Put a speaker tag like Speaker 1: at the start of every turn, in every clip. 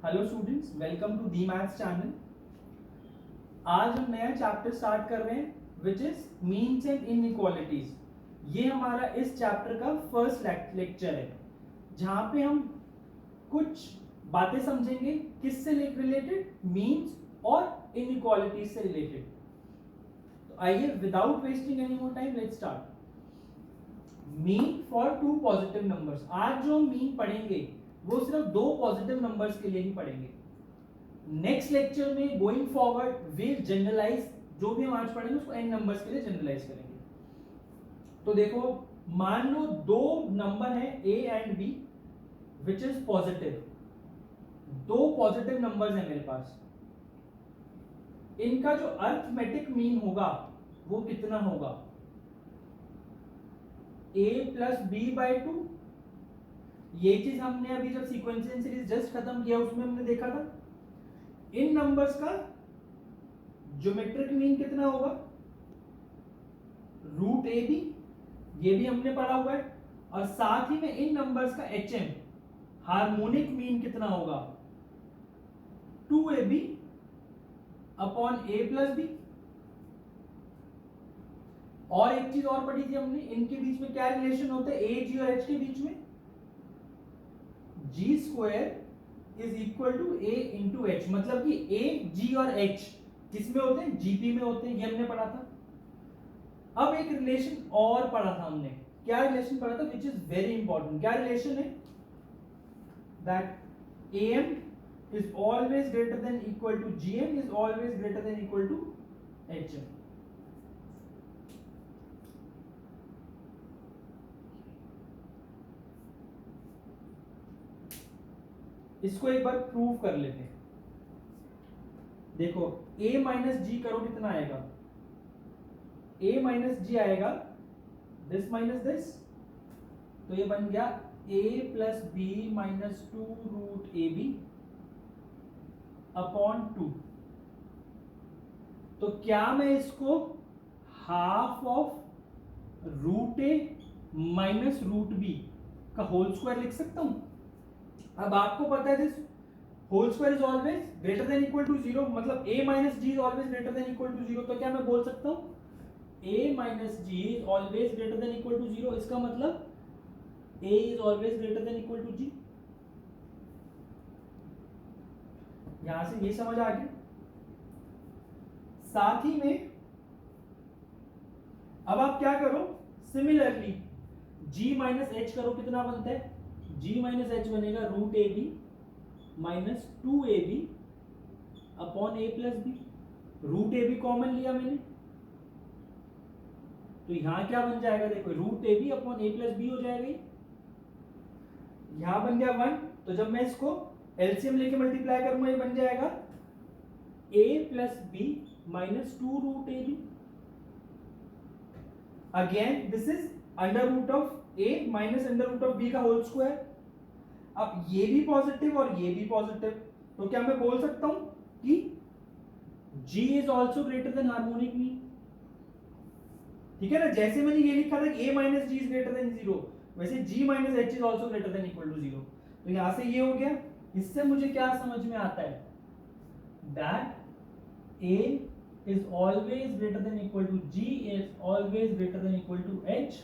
Speaker 1: Hello students, welcome to the maths channel. आज हम नया चैप्टर स्टार्ट कर रहे हैं which is means and inequalities. ये हमारा इस चैप्टर का फर्स्ट लेक्चर है जहां पे हम कुछ बातें समझेंगे किससे रिलेटेड, मीन्स और इनइक्वालिटीज से रिलेटेड। तो आइए without wasting any more time let's start. Mean for two positive numbers. आज जो हम मीन पढ़ेंगे वो सिर्फ दो पॉजिटिव नंबर्स के लिए ही पढ़ेंगे। नेक्स्ट लेक्चर में गोइंग फॉरवर्ड विल जनरलाइज, जो भी हम आज पढ़ेंगे उसको एन नंबर्स के लिए जनरलाइज करेंगे। तो देखो, मान लो दो नंबर है A and B which is positive. दो पॉजिटिव नंबर्स है मेरे पास। इनका जो अर्थमेटिक मीन होगा वो कितना होगा? a plus B by two. ये चीज हमने अभी जब सीक्वेंशियल सीरीज जस्ट खत्म किया उसमें हमने देखा था। इन नंबर्स का ज्योमेट्रिक मीन कितना होगा? रूट ए बी, ये भी हमने पढ़ा हुआ है। और साथ ही में इन नंबर्स का एच एम हार्मोनिक मीन कितना होगा? 2ab upon a plus B. और एक चीज और पढ़ी थी हमने, इनके बीच में क्या रिलेशन होता है ए जी और एच के बीच में? G square is equal to A into H. मतलब कि ए जी और एच किसमें होते हैं? जीपी में होते हैं। ये हमने पढ़ा था। अब एक रिलेशन और पढ़ा था हमने। क्या रिलेशन पढ़ा था विच इज वेरी इंपॉर्टेंट? क्या रिलेशन है? That A M is always greater than equal to G M is always greater than equal to H M. इसको एक बार प्रूव कर लेते हैं। देखो, a माइनस जी करो कितना आएगा? a माइनस जी आएगा दिस माइनस दिस, तो ये बन गया a plus b minus two root a b upon two. तो क्या मैं इसको half of root a minus root b का होल स्क्वायर लिख सकता हूं? अब आपको पता है this whole square is always greater than equal to zero, मतलब a minus g is always greater than equal to zero. तो क्या मैं बोल सकता हूं a minus g is always greater than equal to zero? इसका मतलब a is always greater than equal to g। यहां से ये समझ आ गया। साथ ही में अब आप क्या करो, सिमिलरली g माइनस एच करो, कितना बनता है? g माइनस एच बनेगा root a b minus two a b upon a plus b. Root a b common लिया मैंने, तो यहां क्या बन जाएगा? देखो, root a b upon a plus b हो जाएगा। यहां बन गया 1, तो जब मैं इसको एलसीएम लेके मल्टीप्लाई करूंगा ये बन जाएगा a plus b minus two root a b. Again this is under root of a minus under root of b का होल स्क्वायर। अब ये भी पॉजिटिव और ये भी पॉजिटिव, तो क्या मैं बोल सकता हूं कि g is also greater then harmonic mean? ठीक है ना? जैसे मैंने ये लिखा था कि a minus g is greater than zero, वैसे g minus h is also greater than equal to zero. तो यहां से ये हो गया। इससे मुझे क्या समझ में आता है? That a is always greater than equal to g is always greater than equal to h।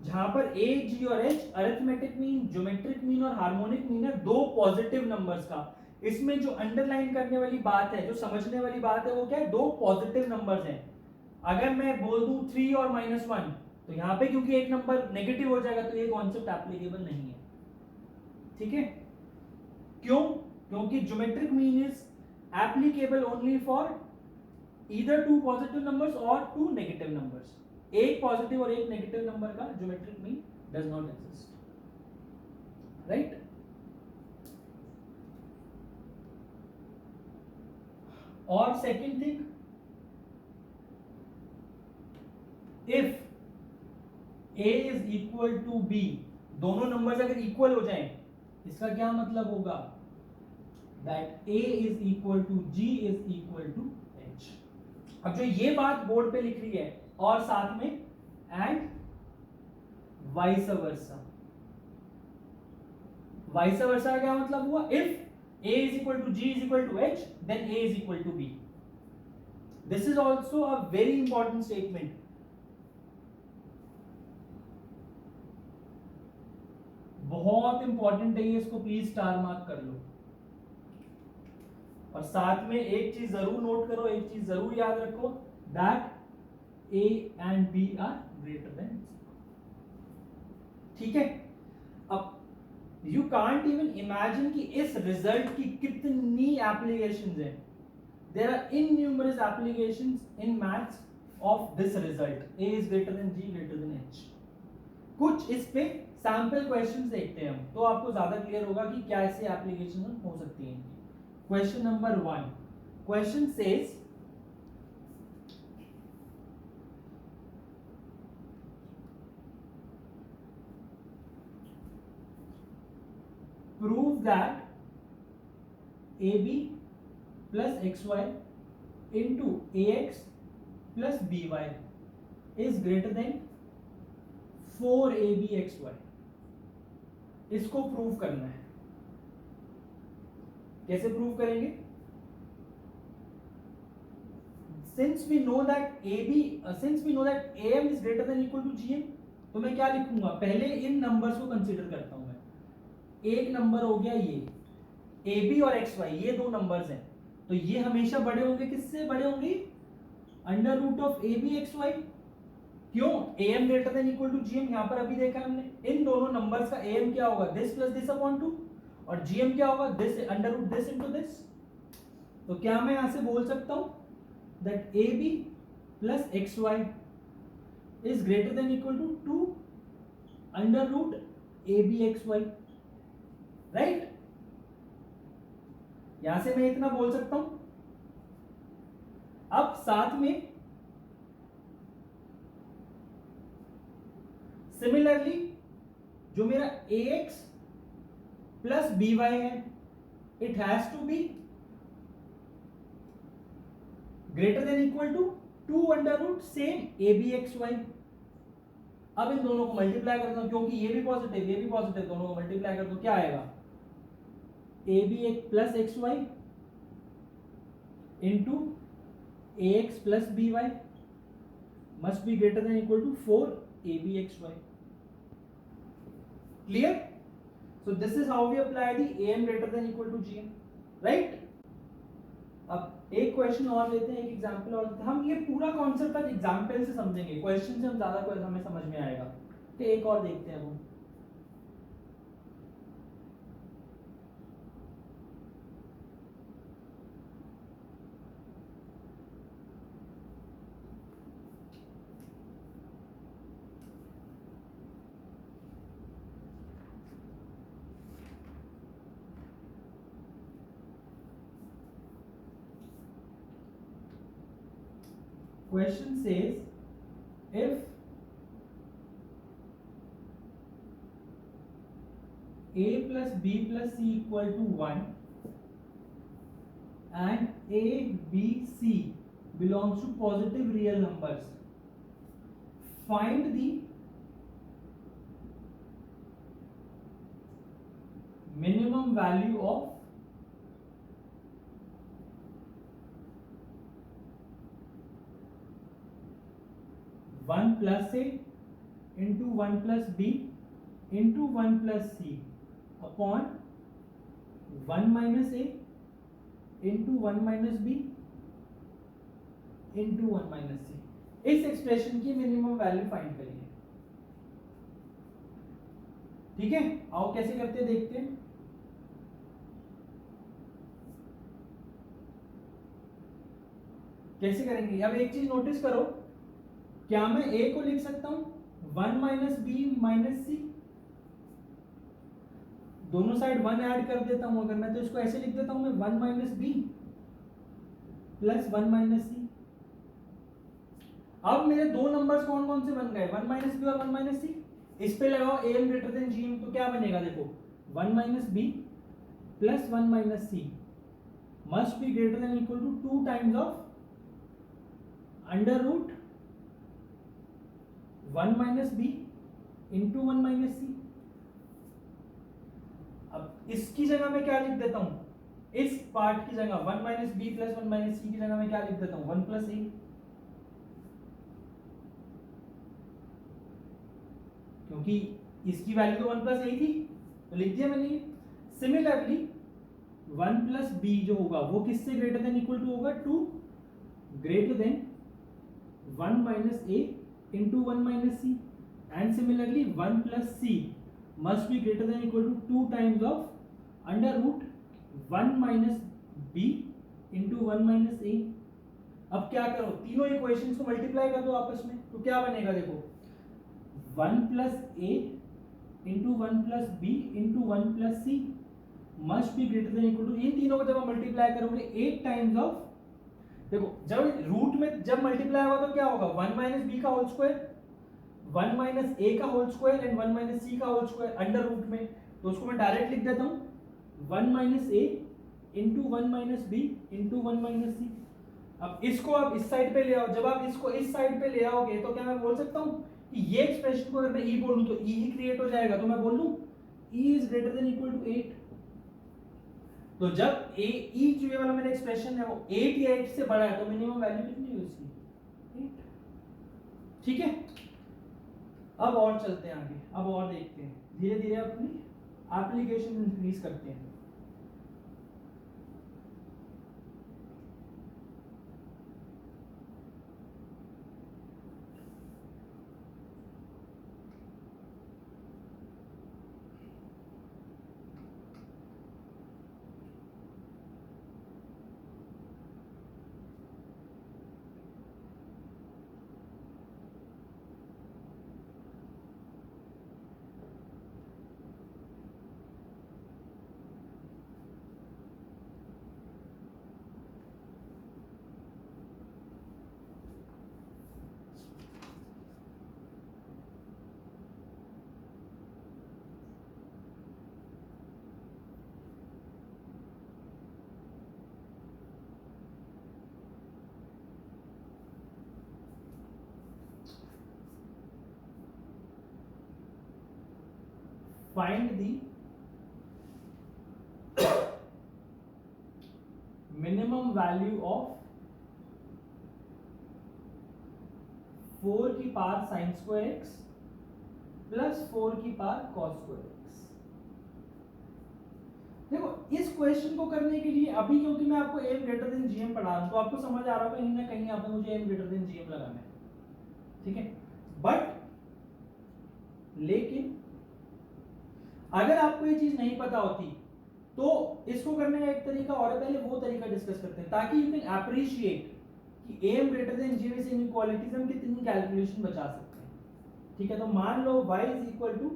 Speaker 1: जहां पर a, g और h arithmetic mean, geometric mean और हार्मोनिक मीन है दो पॉजिटिव नंबर्स का। इसमें जो अंडरलाइन करने वाली बात है, जो समझने वाली बात है, वो क्या है? दो पॉजिटिव नंबर्स हैं। अगर मैं बोल दूं 3 और -1, तो यहां पे क्योंकि एक नंबर नेगेटिव हो जाएगा तो ये कॉन्सेप्ट एप्लीकेबल नहीं है। ठीक है? क्यों? क्योंकि geometric mean is applicable only for either two positive numbers और टू नेगेटिव नंबर्स। एक पॉजिटिव और एक नेगेटिव नंबर का geometric mean does not exist, right? और second thing, if a is equal to b, दोनों नंबर्स अगर equal हो जाएं, इसका क्या मतलब होगा? That a is equal to g is equal to h। अब जो ये बात बोर्ड पे लिख रही है और साथ में and vice versa. Vice versa का क्या मतलब हुआ? If a is equal to g is equal to h, then a is equal to b. This is also a very important statement. बहुत इंपॉर्टेंट है ये, इसको प्लीज स्टार मार्क कर लो। और साथ में एक चीज जरूर नोट करो, एक चीज जरूर याद रखो, that a and b are greater than 0. ठीक है? अब यू कांट इवन इमेजिन कि इस रिजल्ट की कितनी एप्लीकेशंस हैं। There are innumerable applications in maths of this result, a is greater than g greater than h. कुछ इस पे सैंपल क्वेश्चंस देखते हैं हम, तो आपको ज्यादा क्लियर होगा कि क्या ऐसे एप्लीकेशन हो सकती हैं। Question number 1, question says prove that ab plus xy into ax plus by is greater than 4abxy. इसको प्रूव करना है। कैसे प्रूव करेंगे? since we know that am is greater than equal to gm, तो मैं क्या लिखूंगा? पहले इन नंबर्स को कंसीडर करता हूं मैं। एक नंबर हो गया ये ए बी और एक्स वाई, ये दो नंबर्स हैं, तो ये हमेशा बड़े होंगे। किससे बड़े होंगे? Under root of A B x Y. क्यों? A M greater than equal to G M. यहां पर अभी देखा हमने, इन दोनों नंबर्स का ए एम क्या होगा? दिस प्लस दिस अपॉन 2, और जी एम क्या होगा? This under root this into this. तो क्या मैं यहां से बोल सकता हूं that a b plus x y is greater than equal to 2 under root a B x y, right? यहां से मैं इतना बोल सकता हूं। अब साथ में सिमिलरली जो मेरा ax प्लस by है, it has to be greater than equal to 2 under root same abxy। अब इन दोनों को मल्टीप्लाई करता हूं, क्योंकि ये भी पॉजिटिव ये भी पॉजिटिव, दोनों को मल्टीप्लाई कर दो, क्या आएगा? ए बी एक plus x y into a x plus b y must be greater than equal to 4 a B x y. Clear? So this is how we apply the A M greater than equal to G M, right? अब एक question और लेते हैं, एक example और लेते हैं। हम ये पूरा कॉन्सेप्ट आज एग्जांपल से समझेंगे, क्वेश्चन से हम ज्यादा हमें समझ में आएगा। तो एक और देखते हैं हम। Question says if a plus b plus c equal to 1 and a, b, c belongs to positive real numbers, find the minimum value of one plus A into one plus B into one plus C upon one minus A into one minus B into one minus C. इस expression की minimum value find करिए। ठीक है, आओ कैसे करते हैं देखते हैं। कैसे करेंगे? अब एक चीज नोटिस करो, क्या मैं a को लिख सकता हूं 1 माइनस बी माइनस सी? दोनों साइड 1 ऐड कर देता हूं अगर मैं, तो इसको ऐसे लिख देता हूं मैं 1 minus B plus 1 minus C. अब मेरे दो नंबर्स कौन कौन से बन गए? 1 माइनस बी और 1 माइनस सी। इस पे लगाओ a m greater than g m, तो क्या बनेगा? देखो 1 minus B plus 1 minus C must be greater than equal to 2 times of under root 1 minus B into 1 minus C. अब इसकी जगह मैं क्या लिख देता हूं, इस पार्ट की जगह 1 माइनस बी प्लस 1 माइनस सी की जगह मैं क्या लिख देता हूं 1 प्लस ए, क्योंकि इसकी वैल्यू तो 1 प्लस ए थी तो लिख दिया मैंने। सिमिलरली 1 प्लस बी जो होगा वो किससे ग्रेटर देन इक्वल टू होगा, 2 greater than 1 minus A into 1 minus c, and similarly 1 plus c must be greater than equal to 2 times of under root 1 minus b into 1 minus a। अब क्या करो, तीनों equations को multiply कर दो आपस में, तो क्या बनेगा देखो 1 plus a into 1 plus b into 1 plus c must be greater than equal to, इन तीनों को जब आप मल्टीप्लाई करोगे 8 टाइम्स ऑफ, देखो जब रूट में जब मल्टीप्लाई होगा तो क्या होगा 1 माइनस बी का होल स्क्वायर, 1 माइनस ए का होल स्क्वायर एंड 1 माइनस सी का होल स्क्वायर अंडर रूट में, तो उसको मैं डायरेक्ट लिख देता हूं 1 माइनस ए into 1 minus B into 1 minus C. अब इसको आप इस साइड पे ले आओ, जब आप इसको इस साइड पे ले आओगे तो क्या मैं बोल सकता हूं कि ये एक्सप्रेशन को अगर मैं ई बोलूं तो ई ही क्रिएट हो जाएगा, तो मैं बोल दूं e is greater than equal to 8। तो जब ए ई जो ये वाला मेरा एक्सप्रेशन है वो 8 या 8 से बड़ा है तो मिनिमम वैल्यू कितनी है उसकी 8। ठीक है, अब और चलते हैं आगे, अब और देखते हैं, धीरे धीरे अपनी एप्लीकेशन इंक्रीज करते हैं। Find the minimum value of 4 की power sine square x plus 4 की पावर कॉस स्क्वायर एक्स। देखो इस क्वेश्चन को करने के लिए अभी क्योंकि मैं आपको एम ग्रेटर देन जीएम पढ़ा रहा हूं तो आपको समझ आ रहा होगा कहीं ना कहीं यहाँ पे मुझे एम ग्रेटर देन जीएम लगाना है, ठीक है। बट लेकिन अगर आपको ये चीज नहीं पता होती तो इसको करने का एक तरीका और है, पहले वो तरीका डिस्कस करते हैं ताकि यू कैन अप्रिशिएट कि एम ग्रेटर देन जीएम से इनइक्वालिटीज हम कितनी कैलकुलेशन बचा सकते हैं। ठीक है, तो मान लो y इज इक्वल टू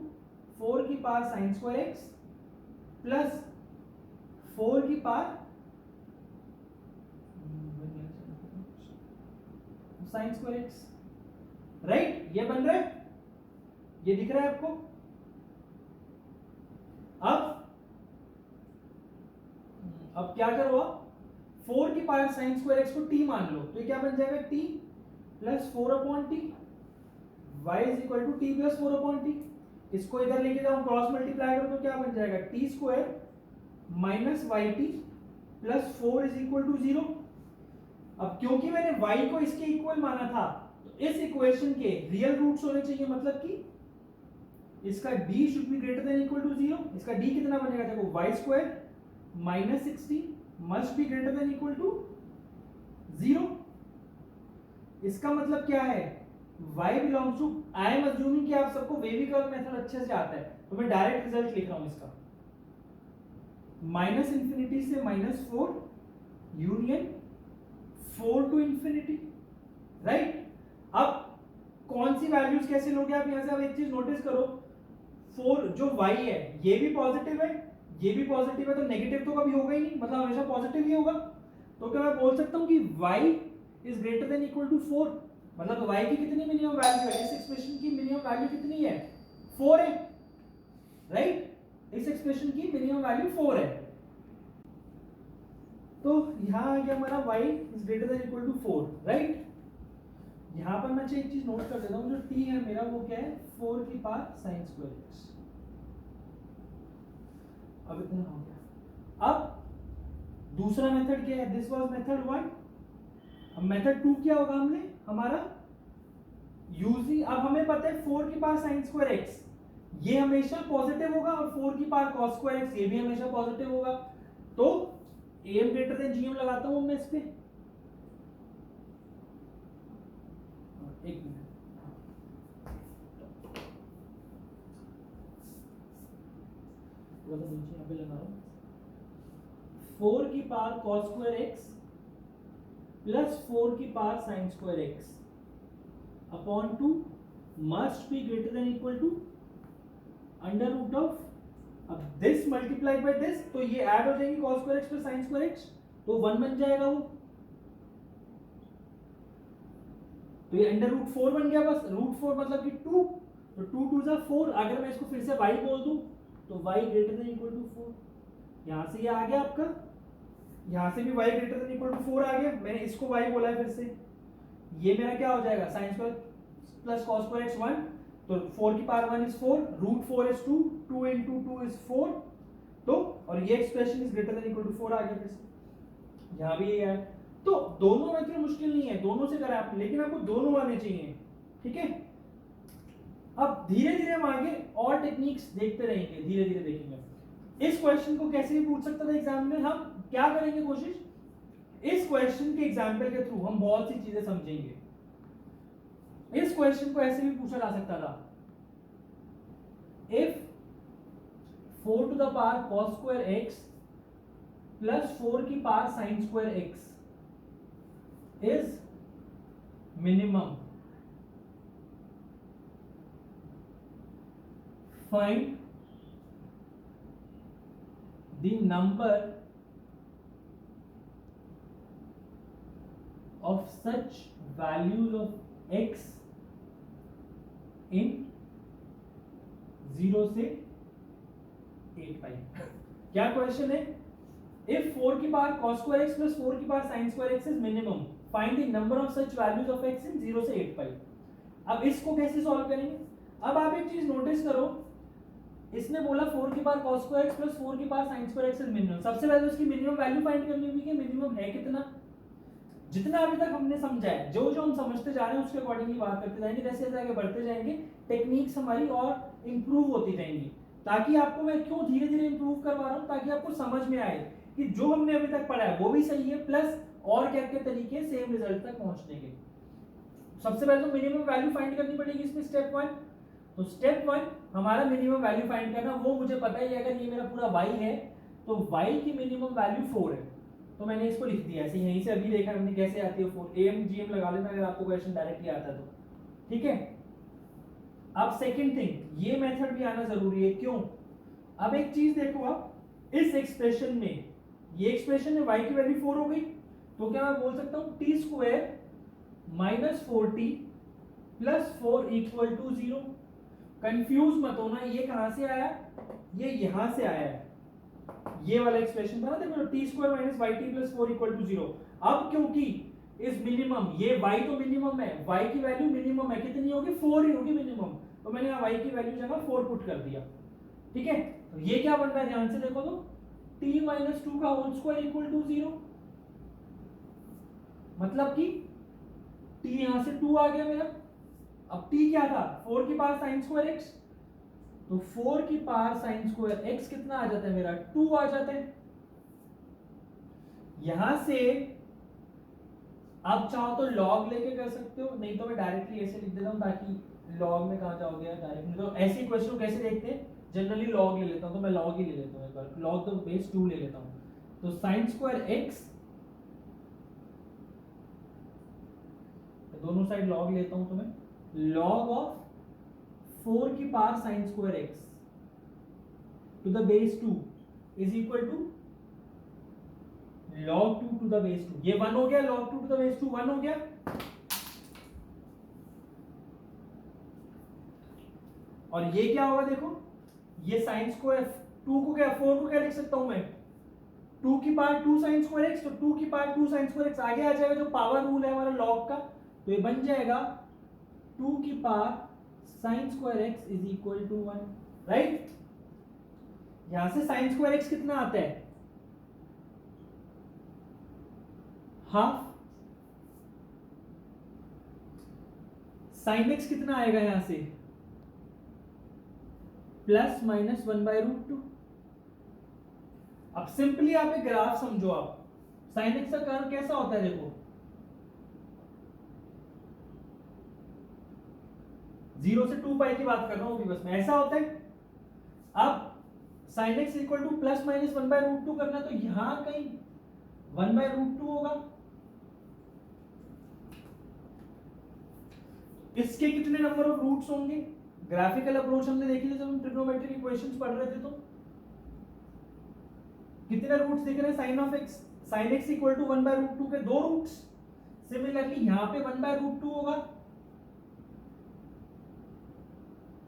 Speaker 1: 4 की power sine square x plus 4 की power sine square x, right. ये बन रहा है, ये दिख रहा है आपको। अब क्या करो आप 4 की पावर साइन स्क्वायर एक्स को t मान लो, तो ये क्या बन जाएगा t plus 4 upon t, y is equal to t plus 4 upon t. इसको इधर लेके जाओ क्रॉस मल्टीप्लाई करो तो क्या बन जाएगा t square minus y t plus 4 is equal to 0। अब क्योंकि मैंने y को इसके इक्वल माना था तो इस इक्वेशन के रियल रूट्स होने चाहिए, मतलब कि इसका d should be greater than equal to 0। इसका d कितना बनेगा, देखो y square minus 60 must be greater than equal to 0। इसका मतलब क्या है, y belongs to, I am assuming कि आप सबको वेवी कर्व मेथड अच्छे से आता है तो मैं डायरेक्ट रिजल्ट लिख रहा हूं इसका, माइनस इंफिनिटी से minus 4 union 4 to infinity, right. अब कौन सी वैल्यूज कैसे लोगे आप यहां से, अब एक चीज नोटिस करो 4 जो y है ये भी पॉजिटिव है ये भी पॉजिटिव है, तो नेगेटिव तो कभी होगा ही नहीं, मतलब हमेशा पॉजिटिव ही होगा। तो क्या मैं बोल सकता हूं कि y is greater than equal to 4, मतलब y की कितनी मिनिमम वैल्यू है, इस एक्सप्रेशन की मिनिमम वैल्यू कितनी है 4 है, राइट। इस एक्सप्रेशन की मिनिमम वैल्यू 4 है, तो यहां आ गया हमारा y is greater than equal to 4, right. यहाँ पर मैं एक चीज नोट कर देता हूँ, जो t है मेरा वो क्या है 4 की पावर साइन स्क्वायर x। अब इतना हो गया। अब दूसरा मेथड क्या है, दिस वाज मेथड 1। अब मेथड 2 क्या होगा हमने हमारा यूजिंग, अब हमें पता है 4 की पावर साइन स्क्वायर x ये हमेशा पॉजिटिव होगा और 4 की पावर cos स्क्वायर x ये भी हमेशा पॉजिटिव होगा। तो am ग्रेटर देन gm लगाता हूं मैं इस पे। एक मिनट, नीचे यहाँ पे लगा रहा हूं 4 की power cos square x plus 4 की power sine square x upon 2 must be greater than equal to under root of, अब दिस मल्टीप्लाइड बाय दिस, तो ये ऐड हो जाएंगे cos square x plus sin square x, तो 1 बन जाएगा वो, तो ये अंडर रूट 4 बन गया बस। रूट 4 मतलब कि 2, तो 2 2 जा 4। अगर मैं इसको फिर से y बोल दूं तो y greater than equal to 4। यहां से ये आ गया आपका, यहां से भी y greater than equal to 4 आ गया। मैंने इसको y बोला है फिर से, ये मेरा क्या हो जाएगा sin square plus cos square x 1, तो 4 की power 1 is 4, root 4 is 2, 2 into 2 is 4, तो और ये expression is greater than equal to 4 आ गया फिर से। यहां भी ये है, तो दोनों मेथड मुश्किल नहीं है, दोनों से करें आप, लेकिन आपको दोनों आने चाहिए, ठीक है। अब धीरे धीरे हम आगे और टेक्निक्स देखते रहेंगे, धीरे धीरे देखेंगे। इस क्वेश्चन को कैसे भी पूछ सकता था एग्जाम में, हम क्या करेंगे कोशिश, इस क्वेश्चन के एग्जाम्पल के थ्रू हम बहुत सी चीजें समझेंगे। इस क्वेश्चन को ऐसे भी पूछा जा सकता था, if 4 to the power cos square x plus 4 की power sin square x is minimum, find the number of such values of x in 0 से 8 पाई। क्या क्वेश्चन है, if 4 की power cos square x plus 4 की power sin square x is minimum, find the number of such values of x in 0 से 8 पाई। अब इसको कैसे solve करेंगे, अब आप एक चीज नोटिस करो, इसने बोला 4 की power cos square x plus 4 की power sin square x is minimum। सबसे पहले उसकी मिनिमम वैल्यू फाइंड करनी होगी कि मिनिमम है कितना। जितना अभी तक हमने समझा है, जो जो हम समझते जा रहे हैं उसके अकॉर्डिंगली बात करते जाएंगे, जैसे जैसे आगे बढ़ते जाएंगे टेक्निक्स हमारी और इंप्रूव होती जाएंगी, ताकि आपको मैं क्यों धीरे धीरे इंप्रूव करवा रहा हूँ, ताकि आपको समझ में आए कि जो हमने अभी तक पढ़ा है वो भी सही है, प्लस और क्या क्या तरीके सेम रिजल्ट तक पहुंचने के। सबसे पहले तो मिनिमम वैल्यू फाइंड करनी पड़ेगी इसमें, स्टेप 1। तो स्टेप 1 हमारा मिनिमम वैल्यू फाइंड करना, वो मुझे पता है अगर ये मेरा पूरा y है तो y की मिनिमम वैल्यू 4 है, तो मैंने इसको लिख दिया ऐसे, यहीं से अभी देखा हमने कैसे आती है 4, am gm लगा लेना अगर आपको क्वेश्चन डायरेक्टली आता है तो, ठीक है। अब सेकंड थिंग, ये मेथड भी आना जरूरी है, क्यों, अब एक चीज देखो, आप इस एक्सप्रेशन में, ये एक्सप्रेशन है y की वैल्यू 4 हो गई, तो क्या मैं बोल सकता हूं t square minus 4t plus 4 equal to 0। Confuse मत होना, ये कहां से आया, ये यहां से आया है, ये वाला एक्सप्रेशन था ना, देखो t square minus y t plus 4 equal to 0। अब क्योंकि इस मिनिमम, ये y तो मिनिमम है, y की वैल्यू मिनिमम है, कितनी होगी 4 ही होगी मिनिमम, तो मैंने यहाँ y की वैल्यू जगह 4 पुट कर दिया, ठीक है। तो ये क्या बन रहा है, ध्यान से देखो तो t माइनस 2 का होल स्क्वायर इक्वल टू 0, मतलब कि t यहां से 2 आ गया मेरा। अब t क्या था, 4 की पावर साइन स्क्वायर x, तो 4 की पावर साइन स्क्वायर x कितना आ जाता है मेरा, 2 आ जाता है। यहां से आप चाहो तो लॉग लेके कर सकते हो, नहीं तो मैं डायरेक्टली ऐसे लिख देता हूं, ताकि लॉग में कहां जाओगे डायरेक्टली, तो ऐसे क्वेश्चन को कैसे देखते हैं, जनरली लॉग ले लेता हूं, तो मैं लॉग ही ले लेता हूं, एक बार लॉग द बेस 2 ले लेता हूं। तो साइन स्क्वायर x, दोनों साइड लॉग लेता हूं, तो मैं लॉग ऑफ 4 की power sine square x to the base 2 is equal to log 2 to the base 2, ये 1 हो गया, log 2 टू द बेस 2 1 हो गया। और ये क्या होगा, देखो ये साइन स्क्वायर 2 को क्या, 4 को क्या लिख सकता हूं मैं, 2 की पावर 2 साइन स्क्वायर x, तो 2 की पावर 2 साइन स्क्वायर x आगे आ जाएगा, जो पावर रूल है हमारा लॉग का, तो ये बन जाएगा 2 की power sine square x is equal to 1, right. यहां से साइन स्क्वायर एक्स कितना आता है, हाफ। साइन एक्स कितना आएगा यहां से, प्लस माइनस 1/√2। अब सिंपली आप एक ग्राफ समझो, आप साइन एक्स का कर्व कैसा होता है, देखो 0 से 2 पाई की बात कर रहा हूं अभी, बस में ऐसा होता है। अब sign x equal to plus minus 1/√2 करना, तो यहां कहीं 1/√2 होगा। इसके कितने नंबर ऑफ रूट्स होंगे, ग्राफिकल अप्रोच हमने देखी थी जब हम ट्रिग्नोमेट्रिक इक्वेशंस पढ़ रहे थे, तो कितने रूट्स दिख रहे हैं sine of x, sine x equal to 1/√2 के 2 रूट्स। सिमिलरली यहां पे 1/√2 होगा,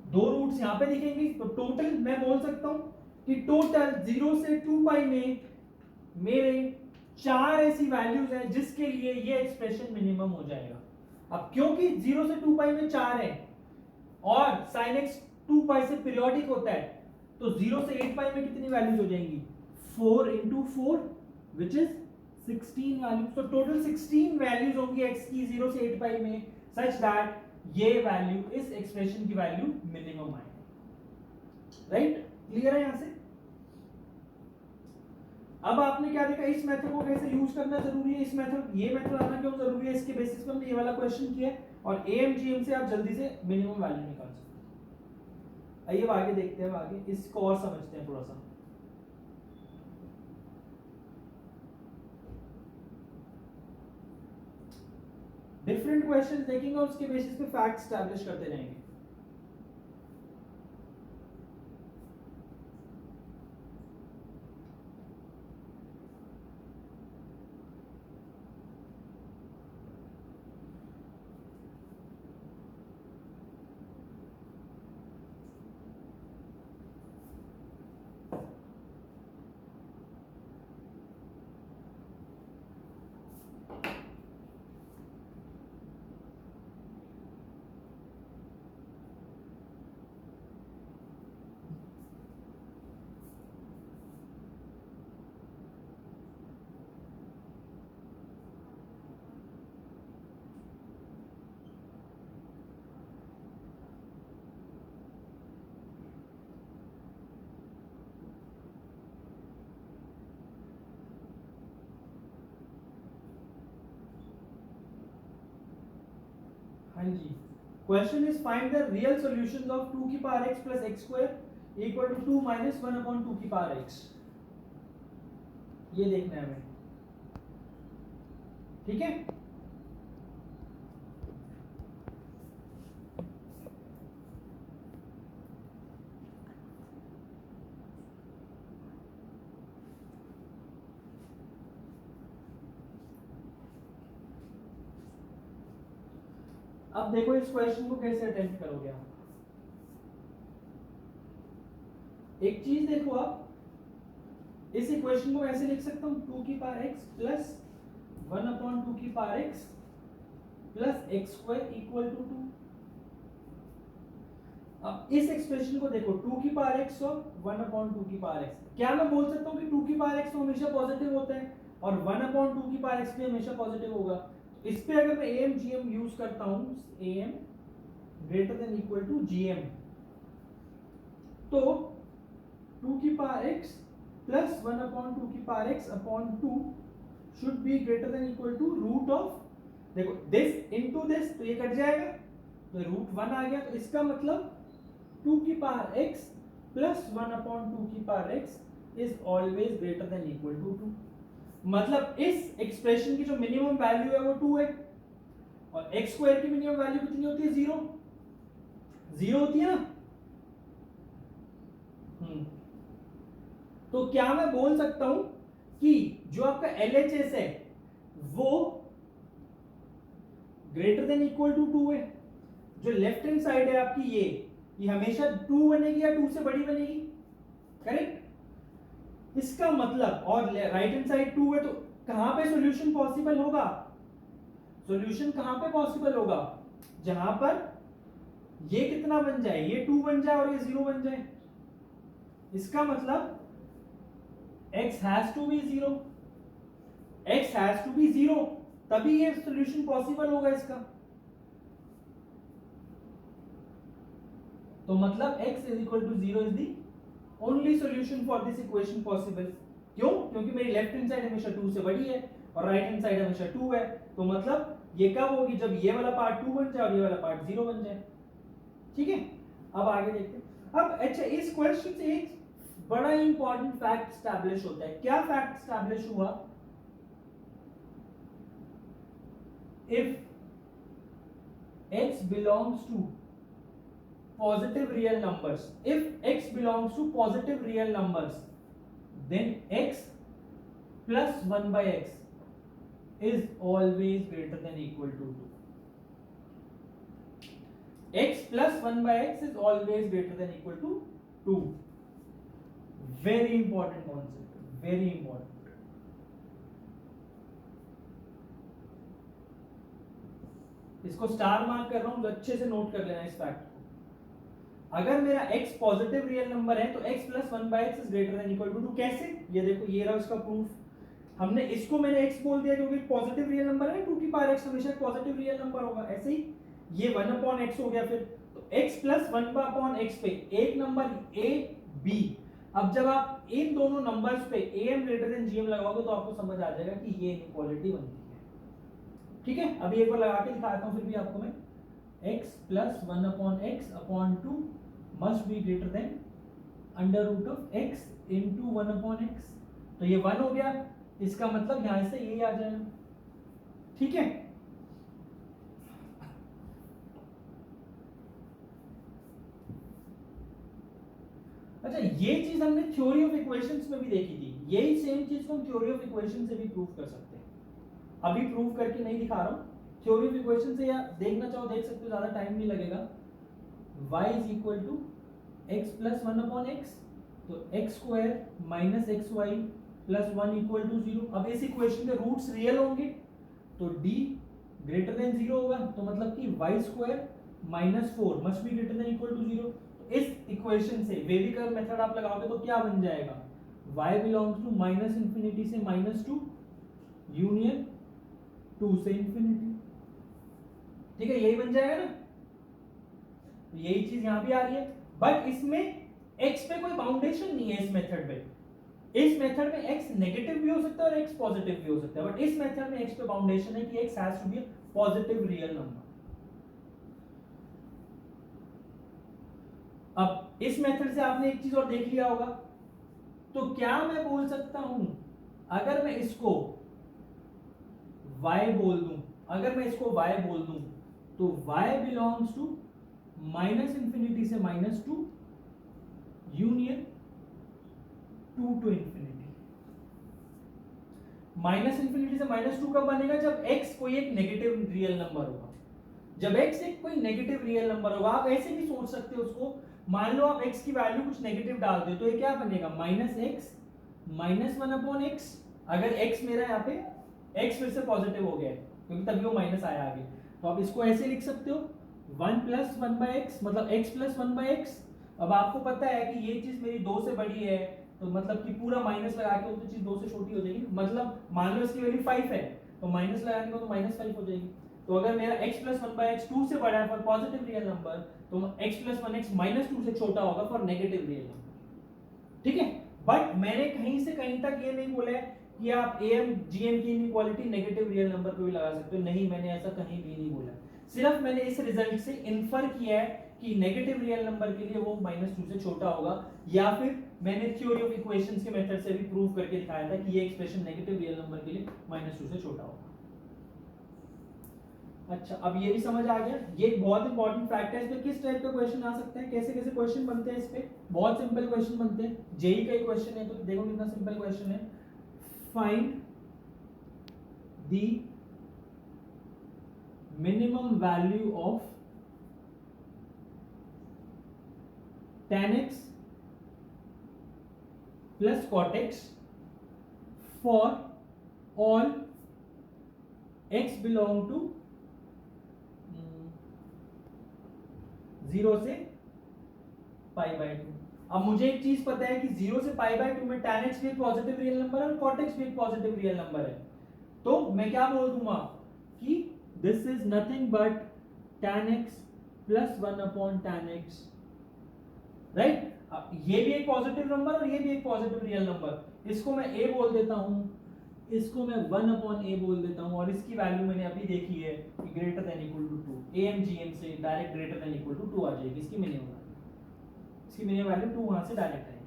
Speaker 1: 2 रूट्स यहां पे दिखेंगे। तो टोटल मैं बोल सकता हूं कि टोटल 0 से 2 पाई में मेरे 4 ऐसी वैल्यूज हैं जिसके लिए ये एक्सप्रेशन मिनिमम हो जाएगा। अब क्योंकि 0 से 2 पाई में 4 है और sin x 2 पाई से पीरियोडिक होता है, तो 0 से 8 पाई में कितनी वैल्यूज हो जाएंगी, 4 into 4 which is 16 वैल्यूज। तो टोटल 16 वैल्यूज होंगी x की 0 से 8 पाई में, सच दैट ये वैल्यू, इस एक्सप्रेशन की वैल्यू मिनिमम आए, राइट। क्लियर है यहां से। अब आपने क्या देखा, इस मेथड को कैसे यूज करना जरूरी है, इस मेथड, ये मेथड आना क्यों जरूरी है, इसके बेसिस पर हमने ये वाला क्वेश्चन किया है और एएमजीएम से आप जल्दी से मिनिमम वैल्यू निकाल सकते हैं। आइए आगे देखते हैं, आगे इसको और समझते हैं थोड़ा सा। डिफरेंट क्वेश्चंस देखेंगे और उसके बेसिस पे फैक्ट एस्टैब्लिश करते रहेंगे। हाँ जी, question is find the real solutions of 2 की power x plus x square equal to 2 minus 1 upon 2 की पावर x। ये देखना है हमें, ठीक है। अब देखो इस क्वेश्चन को कैसे अटेम्प्ट करोगे आप। एक चीज देखो, आप इस इक्वेशन को ऐसे लिख सकता हूं, 2 की पावर x प्लस 1 अपॉन 2 की power x plus x square equal to 2। अब इस एक्सप्रेशन को देखो, 2 की पावर x और 1 अपॉन 2 की पावर x। क्या मैं बोल सकता हूं कि 2 की पावर x तो हमेशा पॉजिटिव होता है और 1 अपॉन 2 की पावर x भी हमेशा पॉजिटिव होगा। इस पे अगर मैं AMGM यूज करता हूं, AM greater than equal to GM, तो 2 की पावर x प्लस 1 अपॉन 2 की power x upon 2 should be greater than equal to root of, देखो दिस इनटू दिस, तो ये कट जाएगा तो रूट 1 आ गया। तो इसका मतलब 2 की पावर x प्लस 1 अपॉन 2 की power x is always greater than equal to 2। मतलब इस एक्सप्रेशन की जो मिनिमम वैल्यू है वो 2 है और x स्क्वायर की मिनिमम वैल्यू कितनी होती है, 0 होती है ना। तो क्या मैं बोल सकता हूं कि जो आपका LHS है वो ग्रेटर देन इक्वल टू 2 है। जो लेफ्ट हैंड साइड है आपकी ये हमेशा 2 बनेगी या 2 से बड़ी बनेगी, करेक्ट। इसका मतलब, और राइट हैंड साइड 2 है, तो कहां पे सॉल्यूशन पॉसिबल होगा, सॉल्यूशन कहां पे पॉसिबल होगा? जहां पर ये कितना बन जाए, ये 2 बन जाए और ये 0 बन जाए। इसका मतलब x has to be 0, x has to be 0, तभी ये सॉल्यूशन पॉसिबल होगा इसका। तो मतलब x is equal to 0 is the only solution for this equation possible. क्यों? क्योंकि मेरी लेफ्ट हैंड साइड हमेशा 2 से बड़ी है और राइट हैंड साइड हमेशा 2 है। तो मतलब ये कब होगी? जब ये वाला पार्ट 2 बन जाए और ये वाला पार्ट 0 बन जाए। ठीक है, अब आगे देखते हैं। अब अच्छा, इस क्वेश्चन से एक बड़ा इंपॉर्टेंट फैक्ट स्टैब्लिश होता है। क्या फैक्ट स्टैब्लिश हुआ? If x belongs to positive real numbers, if x belongs to positive real numbers, then x plus 1 by x is always greater than equal to 2. x plus 1 by x is always greater than equal to 2. Very important concept, very important. इसको star mark कर रहा हूं, अच्छे से note कर लेना इस fact को। अगर मेरा x पॉजिटिव रियल नंबर है तो x plus 1 by x is greater than equal to 2। कैसे? ये देखो, ये रहा उसका प्रूफ। हमने इसको मैंने x बोल दिया क्योंकि पॉजिटिव रियल नंबर है, 2 की पावर x हमेशा पॉजिटिव रियल नंबर होगा। ऐसे ही ये 1 अपॉन x हो गया। फिर तो x प्लस 1 अपॉन x पे एक नंबर a b। अब जब आप इन दोनों नंबर्स पे am ग्रेटर देन gm लगाओगे तो आपको समझ आ जाएगा कि ये इनइक्वालिटी बनती है। ठीक है, अभी एक बार लगा के दिखाता हूं फिर भी आपको मैं। x plus 1 upon x upon 2 must be greater than under root of x into 1 upon x। तो ये 1 हो गया, इसका मतलब यहां से ये आ जाएगा। ठीक है, अच्छा ये चीज हमने थ्योरी ऑफ इक्वेशंस में भी देखी थी। यही सेम चीज को हम थ्योरी ऑफ इक्वेशन से भी प्रूव कर सकते हैं। अभी प्रूव करके नहीं दिखा रहा हूं, थ्योरी ऑफ इक्वेशन से, या देखना चाहो देख सकते हो, ज्यादा टाइम नहीं लगेगा। y is equal to x plus 1 upon x, तो x square minus xy plus 1 equal to 0। अब इस इक्वेशन के रूट्स रियल होंगे तो d ग्रेटर देन 0 होगा, तो मतलब कि y square minus 4 must be greater than equal to 0। तो इस इक्वेशन से वेविकर मेथड आप लगाओगे तो क्या बन जाएगा? y belongs to minus infinity से माइनस 2 यूनियन 2 से इंफिनिटी। ठीक है, यही बन जाएगा ना। तो यही चीज यहां भी आ रही है, बट इसमें x पे कोई बाउंडेशन नहीं है। इस मेथड में, इस मेथड में x नेगेटिव भी हो सकता है और x पॉजिटिव भी हो सकता है, बट इस मेथड में x पे बाउंडेशन है कि x has to be positive real number. अब इस मेथड से आपने एक चीज और देख लिया होगा, तो क्या मैं बोल सकता हूं, अगर मैं इसको y बोल दूं, अगर मैं इसको y बोल दूं तो y belongs to minus infinity से minus 2 union 2 to infinity. Minus infinity से माइनस 2 कब बनेगा? जब x कोई एक नेगेटिव रियल नंबर होगा। जब x एक कोई नेगेटिव रियल नंबर होगा, आप ऐसे भी सोच सकते हो उसको। मान लो आप x की वैल्यू कुछ नेगेटिव डाल दो तो ये क्या बनेगा? Minus x minus 1 upon x। अगर x मेरा यहाँ पे x फिर से पॉजिटिव हो गया है क्योंकि तभी वो माइनस आया आगे, तो आप इसको ऐसे लिख सकते हो 1 प्लस 1 बाय x, मतलब x प्लस 1 बाय x। अब आपको पता है कि ये चीज मेरी 2 से बड़ी है, तो मतलब कि पूरा माइनस लगा के वो तो चीज 2 से छोटी हो जाएगी। मतलब मान लो इसकी वैल्यू 5 है तो माइनस लगाने को तो माइनस 5 हो जाएगी। तो अगर मेरा x प्लस 1 बाय x 2 से बड़ा है फॉर पॉजिटिव रियल नंबर, तो x प्लस 1x माइनस 2 से छोटा होगा फॉर नेगेटिव रियल नंबर। ठीक है, बट मैंने कहीं से कहीं तक ये नहीं बोला है कि आप am gm की इनइक्वालिटी नेगेटिव रियल नंबर पे भी लगा सकते हो। नहीं, मैंने ऐसा कहीं भी नहीं बोला। सिर्फ मैंने इस रिजल्ट से इन्फर किया है कि नेगेटिव रियल नंबर के लिए वो -2 से छोटा होगा, या फिर मैंने थ्योरी ऑफ इक्वेशंस के मेथड से भी प्रूव करके दिखाया था कि ये एक्सप्रेशन नेगेटिव रियल नंबर के लिए -2 से छोटा होगा। अच्छा, अब ये भी समझ आ गया। ये एक बहुत इंपॉर्टेंट फैक्ट है। इस पे किस टाइप का क्वेश्चन आ सकता है, कैसे कैसे क्वेश्चन बनते हैं इस पे? बहुत सिंपल क्वेश्चन बनते हैं। जेई का ही क्वेश्चन है तो देखो कितना सिंपल क्वेश्चन है। Find the minimum value of tan x plus cot x for all x belong to 0 से π/2। अब मुझे एक चीज पता है कि 0 से π/2 में tan x भी एक पॉजिटिव रियल नंबर है और cot x भी एक पॉजिटिव रियल नंबर है, तो मैं क्या बोल दूंगा कि this is nothing but tan x plus 1/tan x, right. ये भी एक पॉजिटिव नंबर और ये भी एक पॉजिटिव रियल नंबर, इसको मैं a बोल देता हूं, इसको मैं 1/a बोल देता हूं, और इसकी वैल्यू मैंने अभी देखी है कि greater than equal to 2, am से direct greater than equal to 2 आ जाएगी, इसकी मिनिमम वैल्यू, इसकी मिनिमम वैल्यू 2 वहां से डायरेक्ट आएगी।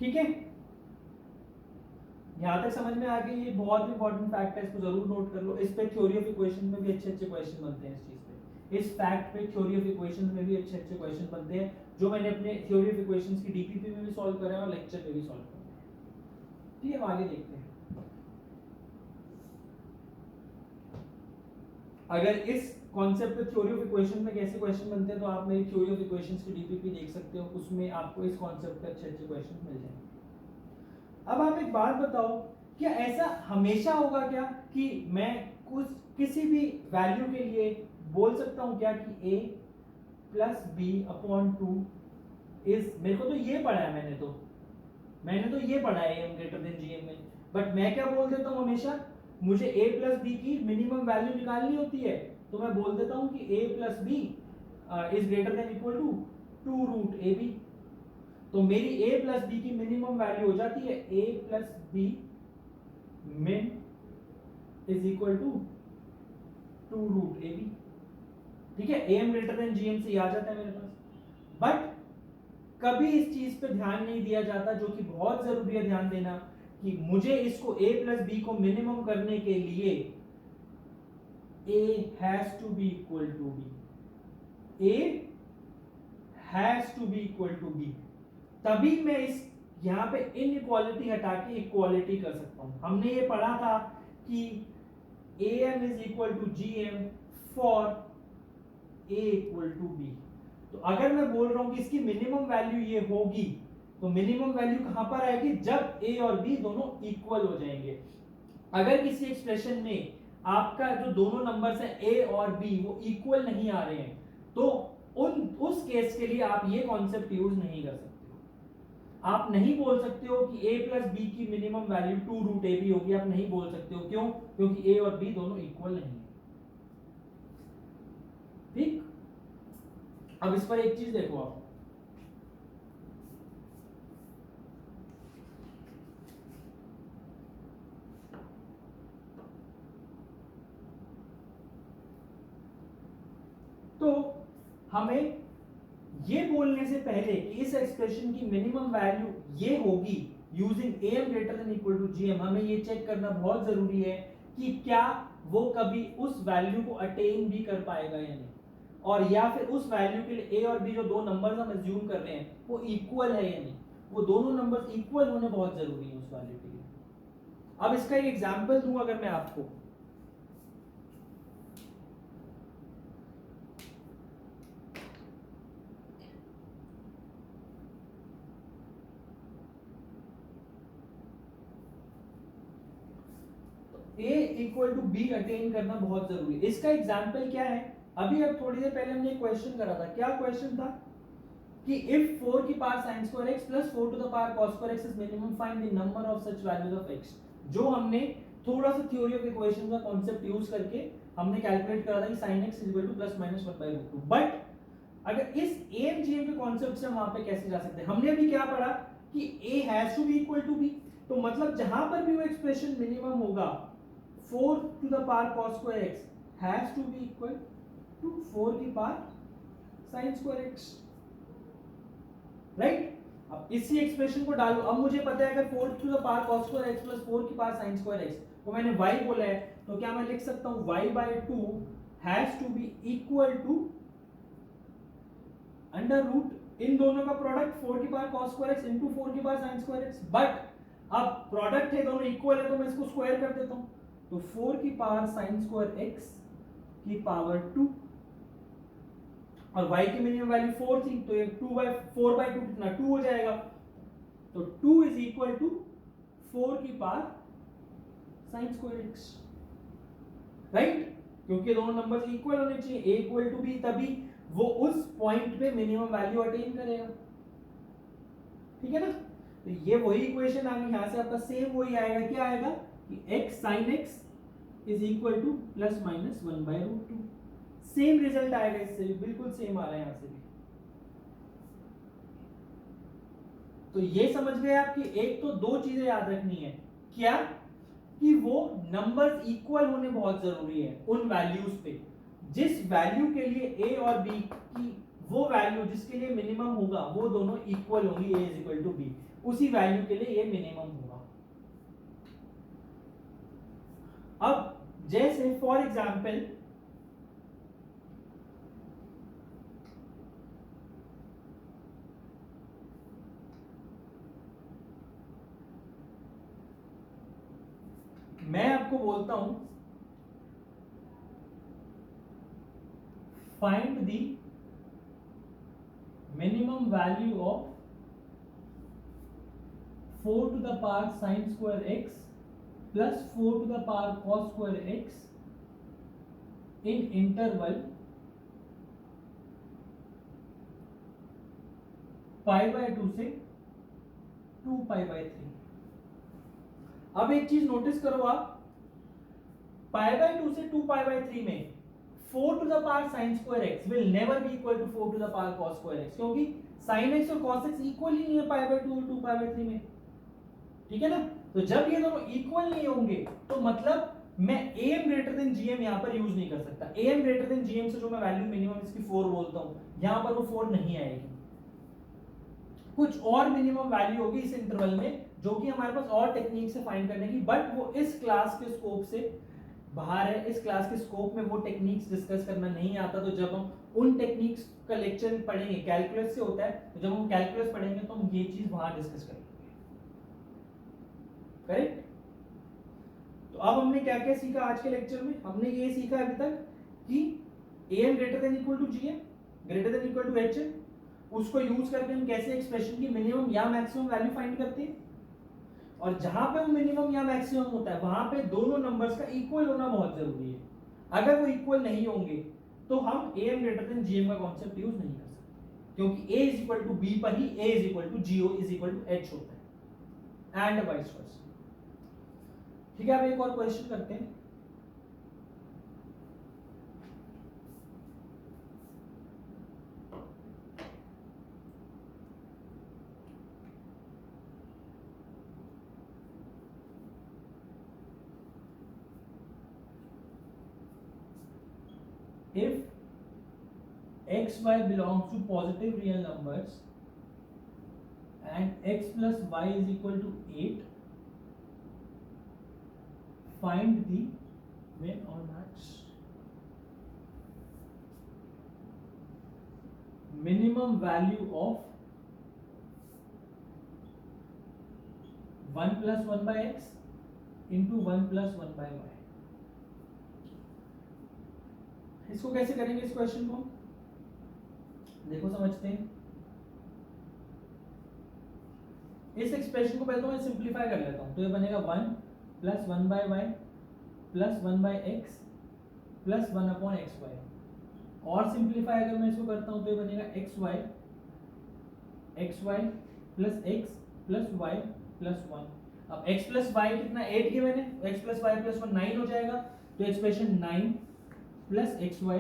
Speaker 1: ठीक है, यहां तक समझ में आ गई। ये बहुत इंपॉर्टेंट फैक्ट है, इसको जरूर नोट कर लो। इस पे थ्योरी ऑफ इक्वेशन में भी अच्छे अच्छे क्वेश्चन बनते हैं, इस चीज पे, इस फैक्ट पे थ्योरी ऑफ इक्वेशन में भी अच्छे अच्छे क्वेश्चन बनते हैं, जो मैंने अपने थ्योरी ऑफ इक्वेशंस की डीपीपी में भी सॉल्व करे हैं और लेक्चर में भी सॉल्व करे हैं। ठीक है, आगे देखते हैं। अगर इस कॉन्सेप्ट पे थ्योरी ऑफ इक्वेशन में कैसे क्वेश्चन बनते हैं, तो आप मेरी थ्योरी ऑफ इक्वेशंस की डीपीपी देख सकते हो, उसमें आपको इस कॉन्सेप्ट पे अच्छे अच्छे क्वेश्चन मिल जाएंगे। अब आप एक बात बताओ, क्या ऐसा हमेशा होगा क्या कि मैं कुछ किसी भी वैल्यू के लिए बोल सकता हूं क्या कि a plus b upon 2 is, मेरे को तो ये पढ़ा है, मैंने तो ये पढ़ा है m ग्रेटर देन gm में, बट मैं क्या बोल देता हूं हमेशा, मुझे a प्लस बी की मिनिमम वैल्यू निकालनी होती है, तो मैं बोल देता हूं कि a plus b is greater than equal to 2 root a b. तो मेरी a प्लस बी की मिनिमम वैल्यू हो जाती है a plus b min is equal to 2 root a b. ठीक है, am ग्रेटर देन gm से आ जाता है मेरे पास, बट कभी इस चीज पे ध्यान नहीं दिया जाता, जो कि बहुत जरूरी है ध्यान देना, कि मुझे इसको a प्लस बी को मिनिमम करने के लिए a has to be equal to b, a has to be equal to b, तभी मैं इस यहां पे इनइक्वालिटी हटा के इक्वालिटी कर सकता हूं। हमने ये पढ़ा था कि am is equal to gm for a equal to b। तो अगर मैं बोल रहा हूं कि इसकी मिनिमम वैल्यू ये होगी, तो मिनिमम वैल्यू कहां पर आएगी, जब a और b दोनों इक्वल हो जाएंगे। अगर किसी एक्सप्रेशन में आपका जो दोनों नंबर्स हैं a और b वो इक्वल नहीं आ रहे हैं, तो उस केस के लिए आप ये कॉन्सेप्ट यूज नहीं कर सकते हो। आप नहीं बोल सकते हो कि a प्लस बी की minimum value 2 root a b होगी, आप नहीं बोल सकते हो। क्यों? क्योंकि a और b दोनों इक्वल नहीं है। ठीक, अब इस पर एक चीज देखो आप, तो हमें ये बोलने से पहले कि इस एक्सप्रेशन की मिनिमम वैल्यू ये होगी using am greater than equal to gm, हमें ये चेक करना बहुत जरूरी है कि क्या वो कभी उस वैल्यू को अटेन भी कर पाएगा या नहीं, और या फिर उस वैल्यू के लिए a और b जो दो नंबर्स हम अज्यूम कर रहे हैं वो इक्वल है या नहीं। वो दोनों नंबर्स इक्वल होने बहुत जरूरी है उस वैल्यू के लिए। अब इसका एक एग्जांपल दूं अगर मैं आपको, a equal to b attain करना बहुत जरूरी है। इसका एग्जांपल क्या है, अभी अब थोड़ी देर पहले हमने एक क्वेश्चन करा था। क्या क्वेश्चन था कि इफ 4 की power sin square x plus 4 to the power cos square x is minimum, find the number of such values of x। जो हमने थोड़ा सा थ्योरी ऑफ इक्वेशन का कांसेप्ट यूज करके हमने कैलकुलेट करा था कि sin x is equal to plus minus 1/√2। But अगर इस am gm के कांसेप्ट से हम वहां पे कैसे जा सकते हैं, हमने अभी क्या पढ़ा कि a has to be equal to b, तो मतलब जहां पर भी वो एक्सप्रेशन मिनिमम होगा 4 to the power cos square x has to be equal to 4 की power sin square x, right. अब इसी एक्सप्रेशन को डालो, अब मुझे पता है अगर 4 to the power cos square x plus 4 की पावर sin square x को मैंने y बोला है, तो क्या मैं लिख सकता हूं y by 2 has to be equal to under root इन दोनों का प्रोडक्ट 4 की power cos square x into 4 की power sin square x। But अब प्रोडक्ट है, दोनों इक्वल है, तो मैं इसको स्क्वायर कर देता हूं, तो 4 की पावर sin स्क्वायर x की पावर 2, और y की मिनिमम वैल्यू 4 थी, तो ये 4/2 कितना 2 हो जाएगा, तो 2 इज इक्वल टू 4 की power sin square x, right. क्योंकि दोनों नंबर्स इक्वल होने चाहिए, a इक्वल टू b, तभी वो उस पॉइंट पे मिनिमम वैल्यू अटेन करेगा। ठीक है ना, तो ये वही इक्वेशन आ गई, यहां से आपका सेम वही आएगा, क्या आएगा कि x sin x is equal to plus minus 1/√2। Same result आएगा, इससे भी बिल्कुल सेम आ रहा है यहां से भी। तो ये समझ गए आप कि एक तो दो चीजें याद रखनी है, क्या कि वो नंबर्स इक्वल होने बहुत जरूरी है उन वैल्यूज पे, जिस वैल्यू के लिए a और b की वो वैल्यू जिसके लिए मिनिमम होगा वो दोनों इक्वल होंगी, a is equal to b, उसी वैल्यू के लिए ये मिनिमम होगा। अब जैसे फॉर एग्जांपल मैं आपको बोलता हूं find the minimum value of 4 to the power sin square x plus 4 to the power cos square x in interval π/2 से 2π/3। अब एक चीज नोटिस करो आप, π/2 से 2π/3 में 4 to the power sin square x will never be equal to 4 to the power cos square x, क्योंकि sin x और cos x इक्वल ही नहीं है π/2 और 2π/3 में। ठीक है ना, तो जब ये दोनों इक्वल नहीं होंगे तो मतलब मैं am ग्रेटर देन gm यहां पर यूज नहीं कर सकता। am ग्रेटर देन gm से जो मैं वैल्यू मिनिमम इसकी 4 बोलता हूं, यहां पर वो 4 नहीं आएगी, कुछ और मिनिमम वैल्यू होगी इस इंटरवल में, जो कि हमारे पास और टेक्निक से फाइंड करने की, बट वो इस क्लास के स्कोप से बाहर है। इस क्लास के स्कोप में वो टेक्निक्स डिस्कस करना नहीं आता, तो जब हम उन टेक्निक्स का लेक्चर पढ़ेंगे, कैलकुलस से होता है, तो जब हम कैलकुलस पढ़ेंगे तो हम ये चीज वहां डिस्कस करेंगे। करेक्ट। तो अब हमने क्या क्या सीखा आज के लेक्चर में? हमने ये सीखा अभी तक कि am greater than equal to gm greater than equal to hm, उसको यूज करके हम कैसे एक्सप्रेशन की मिनिमम या मैक्सिमम वैल्यू फाइंड करते हैं, और जहां पे वो मिनिमम या मैक्सिमम होता है वहां पे दोनों नंबर्स का इक्वल होना बहुत जरूरी है। अगर वो इक्वल नहीं होंगे तो हम am ग्रेटर देन gm का कॉन्सेप्ट यूज नहीं कर सकते, क्योंकि a is equal to b पर ही a is equal to go is equal to h होता है, एंड वाइस वर्सा। ठीक है, अब एक और क्वेश्चन करते हैं। If x y belongs to positive real numbers and x plus y is equal to 8, find the min or max minimum value of 1 plus 1 by x into 1 plus 1 by y। इसको कैसे करेंगे इस question को? देखो समझते हैं। इस expression को पहले तो मैं सिंप्लीफाई कर लेता हूं, तो ये बनेगा 1 plus 1 by y plus 1 by x plus 1 upon x y, और सिंप्लीफाई अगर मैं इसको करता हूं तो ये बनेगा x y plus x plus y plus 1। अब x प्लस वाई कितना 8 गिवन है, x प्लस वाई प्लस 1 9 हो जाएगा, तो expression 9 plus x y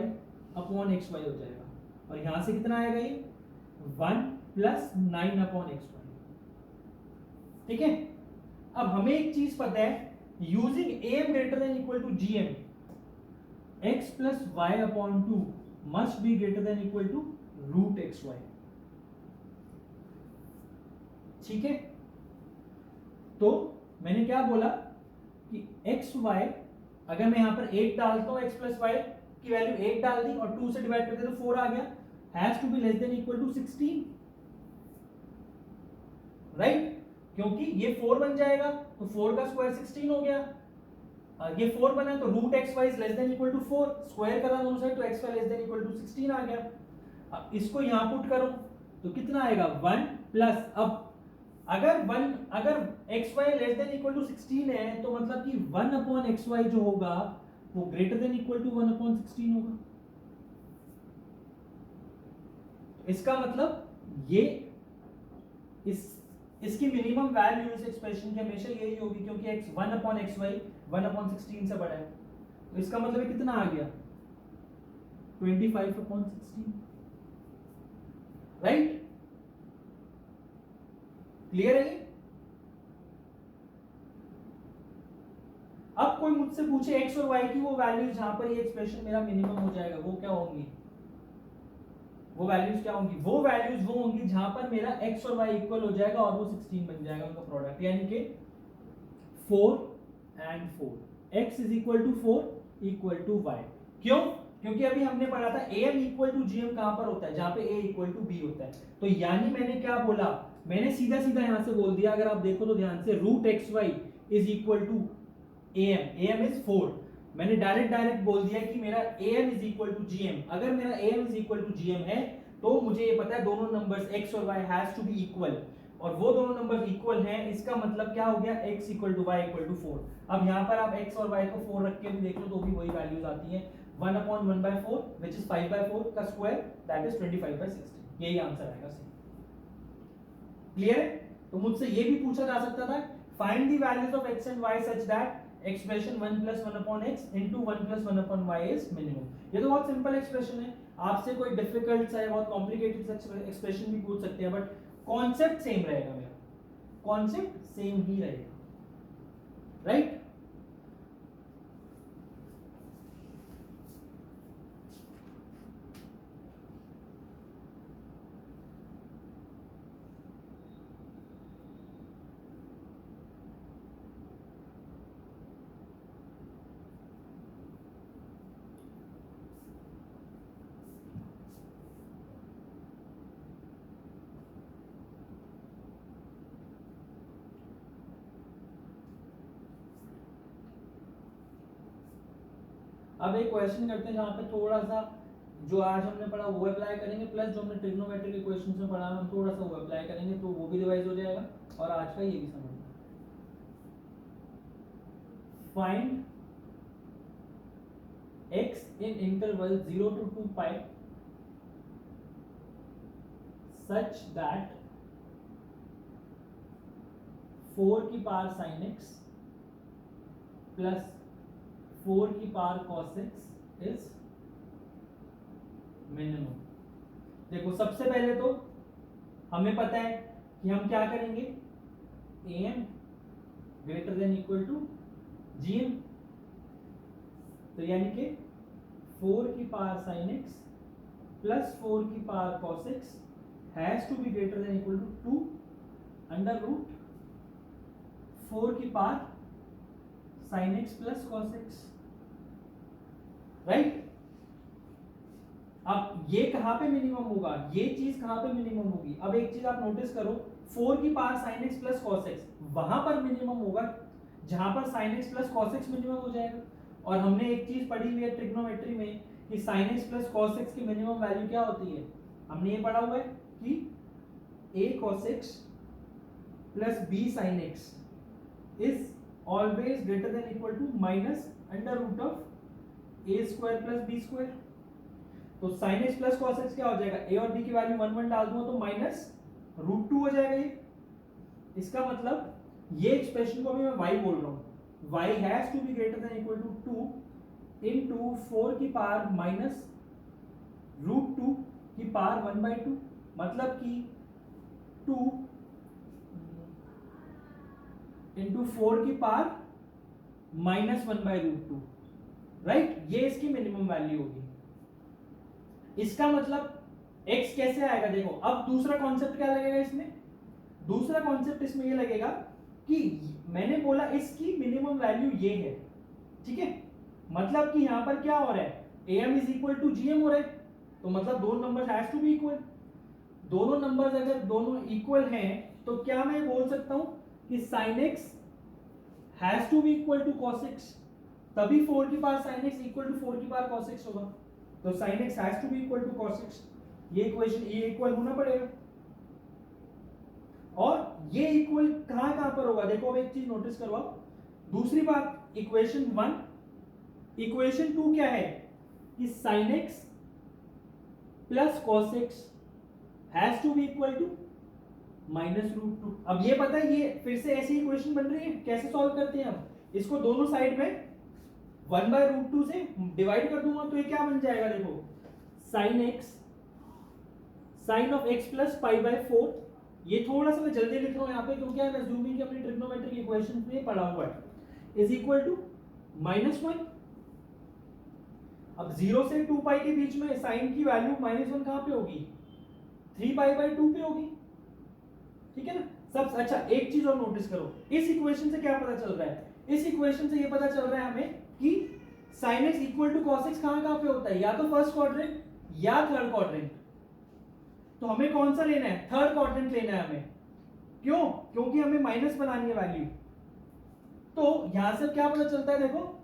Speaker 1: upon x y हो जाएगा, और यहां से कितना आएगा ये 1 प्लस 9 अपॉन एक्स वाई। ठीक है, अब हमें एक चीज पता है, using am greater than equal to gm, x plus y upon 2 must be greater than equal to root x y. ठीक है, तो मैंने क्या बोला कि एक्स वाई, अगर मैं यहां पर 8 डालता हूं, x प्लस वाई की वैल्यू 8 डाल दी और 2 से डिवाइड करते तो 4 आ गया, has to be less than equal to 16, right? क्योंकि ये 4 बन जाएगा तो 4 का स्क्वायर 16 हो गया, ये 4 बना तो root x y is less than equal to 4, square करा दोनों साइड तो x y less than equal to 16 आ गया। अब इसको यहां पुट करो तो कितना आएगा 1 प्लस, अब अगर x y less than equal to 16 है तो मतलब कि 1 अपॉन एक्स वाई जो होगा वो greater than equal to 1 upon 16 होगा। इसका मतलब ये इसकी मिनिमम वैल्यू इस एक्सप्रेशन की हमेशा यही होगी, क्योंकि x 1/xy 1/16 से बड़ा है। तो इसका मतलब ये कितना आ गया 25/16, राइट? क्लियर है? अब कोई मुझसे पूछे x और y की वो वैल्यूज जहां पर ये एक्सप्रेशन मेरा मिनिमम हो जाएगा, वो क्या होंगी? वो वैल्यूज क्या होंगी? वो वैल्यूज वो होंगी जहां पर मेरा x और y इक्वल हो जाएगा और वो 16 बन जाएगा उनका प्रोडक्ट, यानी कि 4 and 4, x is equal to 4 equal to y। क्यों? क्योंकि अभी हमने पढ़ा था am equal to gm कहां पर होता है? जहां पे a equal to b होता है। तो यानी मैंने क्या बोला? मैंने सीधा सीधा यहां से बोल दिया, अगर आप देखो तो ध्यान से, root x y is equal to am is 4। मैंने डायरेक्ट बोल दिया कि मेरा am is equal to gm। अगर मेरा am is equal to gm है तो मुझे ये पता है दोनों नंबर्स x और y has to be equal, और वो दोनों नंबर्स इक्वल हैं। इसका मतलब क्या हो गया? x equal to y equal to 4। अब यहाँ पर आप x और y को 4 रख के भी देख लो तो भी वही वैल्यूज आती हैं। 1/1/4 which is 5/4 का स्क्वायर दैट इज 25/16। यही आंसर आएगा सही। क्लियर है? तो मुझसे ये भी पूछा जा सकता था, find the values of x and y such that expression 1 + 1/x into 1 + 1/y is minimum. ये तो बहुत सिंपल एक्सप्रेशन है, आपसे कोई डिफिकल्ट सा बहुत कॉम्प्लिकेटेड एक्सप्रेशन भी पूछ सकते हैं, बट कॉन्सेप्ट सेम रहेगा, मेरा कॉन्सेप्ट सेम ही रहेगा, राइट? अब एक क्वेश्चन करते हैं जहां पे थोड़ा सा जो आज हमने पढ़ा वो अप्लाई करेंगे, प्लस जो हमने ट्रिग्नोमेट्री के क्वेश्चंस में पढ़ा हम थोड़ा सा वो अप्लाई करेंगे, तो वो भी रिवाइज हो जाएगा और आज का ये भी समझना। Find x in interval 0 to 2 pi such that 4 की पावर sin x प्लस 4 की power cos x is minimum. देखो सबसे पहले तो हमें पता है कि हम क्या करेंगे, am greater than equal to gm, तो यानी कि 4 की पावर sin x प्लस 4 की power cos x has to be greater than equal to 2 under root 4 की power sin x plus cos x, right? अब ये कहां पे मिनिमम होगा? ये चीज कहां पे मिनिमम होगी? अब एक चीज आप नोटिस करो, 4 की power sin x plus cos x वहां पर मिनिमम होगा जहां पर sin x plus cos x minimum हो जाएगा। और हमने एक चीज पढ़ी हुई है ट्रिग्नोमेट्री में कि sin x plus cos x की मिनिमम वैल्यू क्या होती है? हमने ये पढ़ा हुआ है कि a cos x plus b sin x is always greater than equal to minus under root of a square plus b square. तो sin x plus cos x क्या हो जाएगा? a और b की वैल्यू 1 1 डाल दूंगा तो माइनस रूट 2 हो जाएगा ये। इसका मतलब ये एक्सप्रेशन को भी मैं y बोल रहा हूं, y has to be greater than equal to 2 into 4 की पावर माइनस रूट 2 की पावर 1/2, मतलब कि 2 इंटू 4 की पावर माइनस 1/√2, राइट? ये इसकी मिनिमम वैल्यू होगी। इसका मतलब x कैसे आएगा? देखो अब दूसरा कॉन्सेप्ट क्या लगेगा इसमें? दूसरा कॉन्सेप्ट इसमें ये लगेगा कि मैंने बोला इसकी मिनिमम वैल्यू ये है, ठीक है? मतलब कि यहां पर क्या हो रहा है, am is equal to gm हो रहा है, तो मतलब दोनों numbers has to be equal. दोनों नंबर्स अगर दोनों इक्वल हैं तो क्या मैं बोल सकता हूं कि sin x has to be equal to cos x, तभी 4 की power sin x equal to 4 की पावर cos x होगा। तो sin x has to be equal to cos x, ये इक्वेशन ये इक्वल होना पड़ेगा। और ये इक्वल कहां कहां पर होगा? देखो अब एक चीज नोटिस करो आप। दूसरी बात, इक्वेशन 1, इक्वेशन 2 क्या है कि sin x plus cos x has to be equal to -√2। अब ये पता है, ये फिर से ऐसी इक्वेशन बन रही है, कैसे सॉल्व करते हैं हम इसको? दोनों साइड में 1/√2 से डिवाइड कर दूंगा तो ये क्या बन जाएगा, देखो sin ऑफ x प्लस π/4। ये थोड़ा सा मैं जल्दी लिख रहा हूं यहाँ पे क्योंकि आई एम अज्यूमिंग कि अपनी ट्रिग्नोमेट्रिक इक्वेशंस में पढ़ा हुआ है, इज इक्वल टू -1। अब 0 से 2π के बीच में साइन की वैल्यू -1 कहां पे होगी? 3π/2 पे होगी, ठीक है ना? सब अच्छा, एक चीज और नोटिस करो, इस इक्वेशन से क्या पता चल रहा है? इस इक्वेशन से ये पता चल रहा है हमें कि sin x equal to cos x कहां पे होता है? या तो फर्स्ट क्वाड्रेंट या थर्ड क्वाड्रेंट। तो हमें कौन सा लेना है? थर्ड क्वाड्रेंट लेना है हमें। क्यों? क्योंकि हमें माइनस बनानी है वैल्यू। तो यहां से क्या पता चलता है, देखो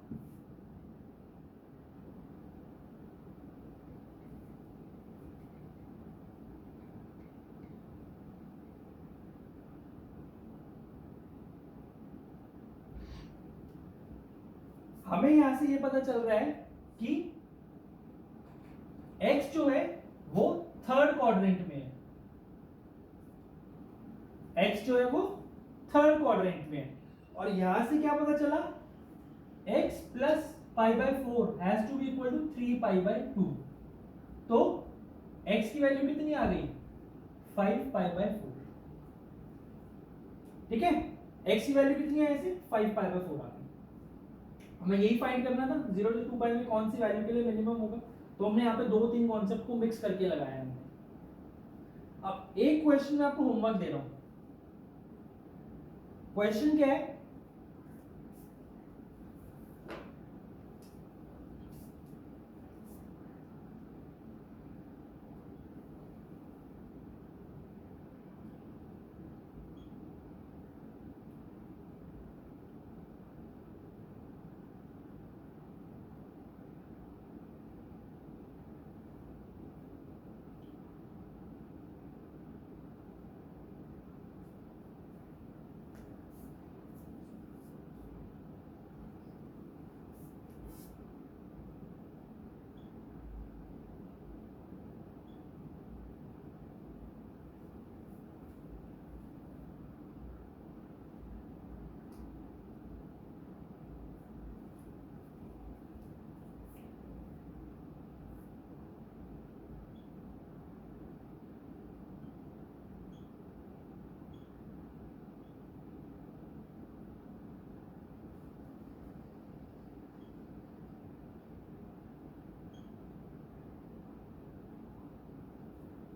Speaker 1: हमें यहां से ये पता चल रहा है कि x जो है वो थर्ड क्वाड्रेंट में है, x जो है वो थर्ड क्वाड्रेंट में है। और यहां से क्या पता चला? x plus π/4 has to be equal to 3π/2। तो x की वैल्यू कितनी आ गई? 5π/4। ठीक है, x की वैल्यू कितनी है? ऐसे 5π/4 आ गई। हमें यही फाइंड करना था 0 से 2π में कौन सी वैल्यू के लिए मिनिमम होगा। तो हमने यहाँ पे 2-3 कॉन्सेप्ट को मिक्स करके लगाया हमने। अब एक क्वेश्चन में आपको होमवर्क दे रहा हूं। क्वेश्चन क्या है?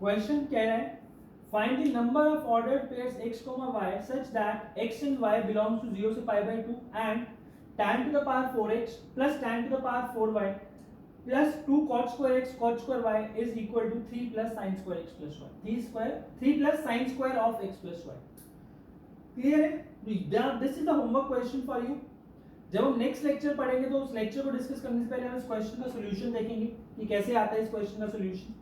Speaker 1: क्वेश्चन कह रहा है find the number of ordered pairs x, y such that x and y belongs to 0 से π/2 and tan to the power 4x plus tan to the power 4y plus 2 cot square x cot square y is equal to 3 plus sin square x plus y। 3 plus sin square of x plus y। Clear है? This is the homework question for you. जब हम next lecture पढ़ेंगे तो उस lecture को discuss करने से पहले हम इस क्वेश्चन का सॉल्यूशन देखेंगे कि कैसे आता है इस क्वेश्चन का सॉल्यूशन।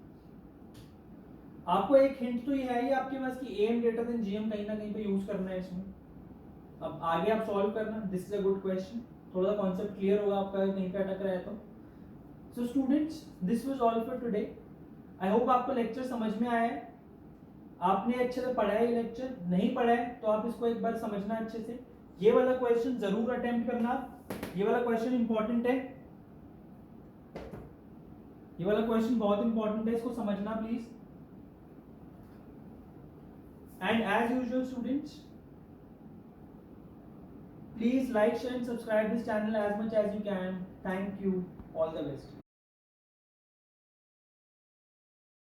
Speaker 1: आपको एक हिंट तो ये है ही आपके पास कि am ग्रेटर देन gm कहीं ना कहीं पे यूज करना है इसमें। अब आगे आप सॉल्व करना, this is a good question. थोड़ा सा कॉन्सेप्ट क्लियर होगा आपका कहीं पे अटक रहा है तो। So students, this was all for today. I hope आपको लेक्चर समझ में आया है। आपने अच्छे से पढ़ा है ये लेक्चर, नहीं पढ़ा है तो आप इसको एक बार समझना अच्छे से। ये वाला क्वेश्चन जरूर अटेम्प्ट करना। ये वाला क्वेश्चन इंपॉर्टेंट है, ये वाला क्वेश्चन बहुत इंपॉर्टेंट है, इसको समझना please. And as usual students, please like, share and subscribe this channel as much as you can. Thank you. All the best.